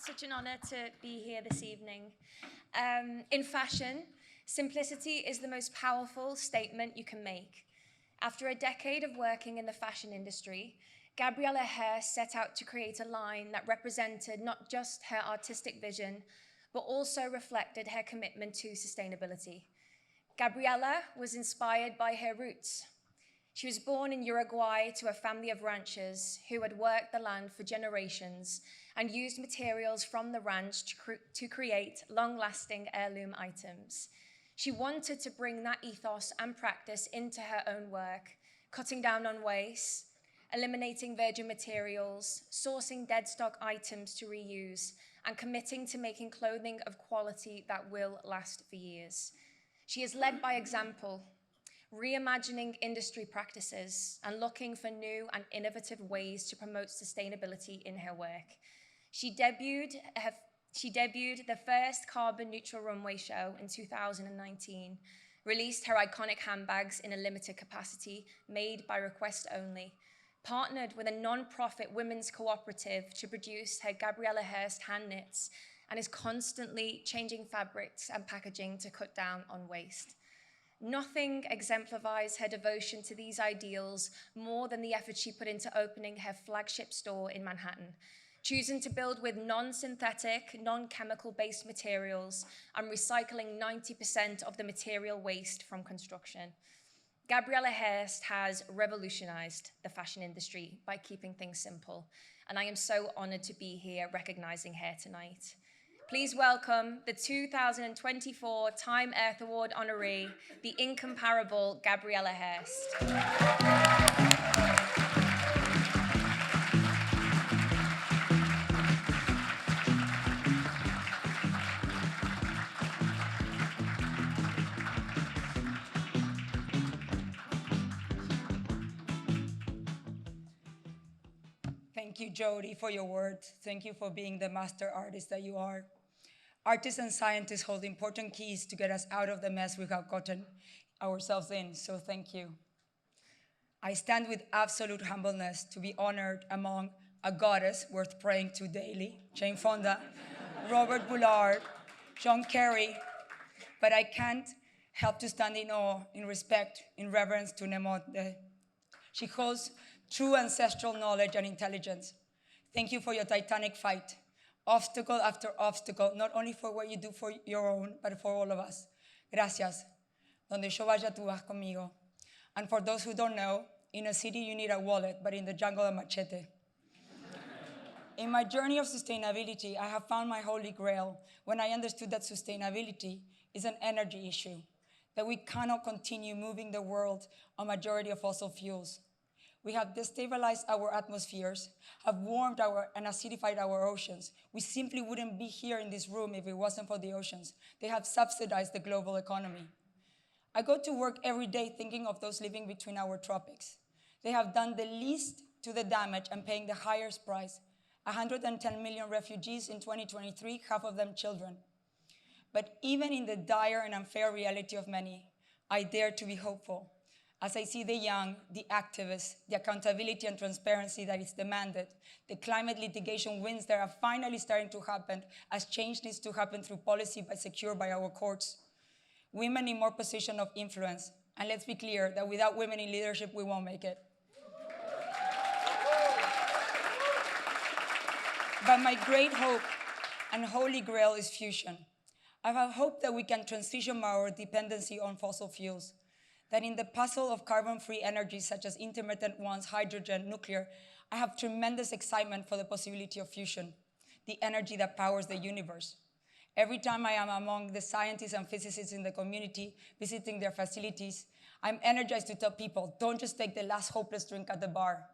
such an honor to be here this evening. In fashion, simplicity is the most powerful statement you can make. After a decade of working in the fashion industry, Gabriela Hearst set out to create a line that represented not just her artistic vision, but also reflected her commitment to sustainability. Gabriela was inspired by her roots. She was born in Uruguay to a family of ranchers who had worked the land for generations and used materials from the ranch to create long-lasting heirloom items. She wanted to bring that ethos and practice into her own work, cutting down on waste, eliminating virgin materials, sourcing dead stock items to reuse, and committing to making clothing of quality that will last for years. She is led by example, reimagining industry practices and looking for new and innovative ways to promote sustainability in her work. She debuted the first carbon-neutral runway show in 2019, released her iconic handbags in a limited capacity, made by request only, partnered with a non-profit women's cooperative to produce her Gabriela Hearst hand knits, and is constantly changing fabrics and packaging to cut down on waste. Nothing exemplifies her devotion to these ideals more than the effort she put into opening her flagship store in Manhattan, choosing to build with non-synthetic, non-chemical-based materials and recycling 90% of the material waste from construction. Gabriela Hearst has revolutionized the fashion industry by keeping things simple, and I am so honored to be here recognizing her tonight. Please welcome the 2024 Time Earth Award honoree, the incomparable Gabriela Hearst. Thank you, Jodie, for your words. Thank you for being the master artist that you are. Artists and scientists hold important keys to get us out of the mess we have gotten ourselves in, so thank you. I stand with absolute humbleness to be honored among a goddess worth praying to daily, Jane Fonda, Robert Bullard, John Kerry, but I can't help to stand in awe, in respect, in reverence to Nemote. She holds true ancestral knowledge and intelligence. Thank you for your titanic fight, obstacle after obstacle, not only for what you do for your own, but for all of us. Gracias. Donde yo vaya, tú vas conmigo. And for those who don't know, in a city you need a wallet, but in the jungle a machete. In my journey of sustainability, I have found my holy grail when I understood that sustainability is an energy issue, that we cannot continue moving the world on majority of fossil fuels. We have destabilized our atmospheres, have warmed and acidified our oceans. We simply wouldn't be here in this room if it wasn't for the oceans. They have subsidized the global economy. I go to work every day thinking of those living between our tropics. They have done the least to the damage and paying the highest price. 110 million refugees in 2023, half of them children. But even in the dire and unfair reality of many, I dare to be hopeful, as I see the young, the activists, the accountability and transparency that is demanded, the climate litigation wins that are finally starting to happen as change needs to happen through policy secured by our courts. Women in more position of influence. And let's be clear that without women in leadership, we won't make it. But my great hope and holy grail is fusion. I have hope that we can transition our dependency on fossil fuels, that in the puzzle of carbon-free energies such as intermittent ones, hydrogen, nuclear, I have tremendous excitement for the possibility of fusion, the energy that powers the universe. Every time I am among the scientists and physicists in the community, visiting their facilities, I'm energized to tell people, don't just take the last hopeless drink at the bar.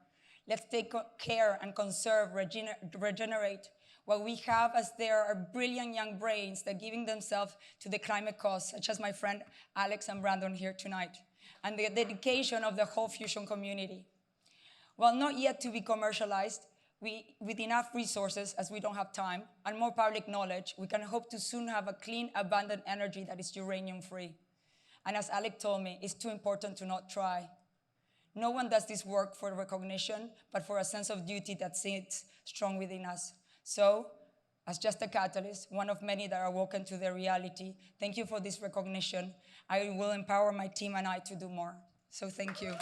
Let's take care and conserve, regenerate what we have, as there are brilliant young brains that are giving themselves to the climate cause, such as my friend Alex and Brandon here tonight, and the dedication of the whole fusion community. While not yet to be commercialized, with enough resources, as we don't have time, and more public knowledge, we can hope to soon have a clean, abundant energy that is uranium-free. And as Alec told me, it's too important to not try. No one does this work for recognition, but for a sense of duty that sits strong within us. So, as just a catalyst, one of many that are woken to their reality. Thank you for this recognition. I will empower my team and I to do more. So thank you.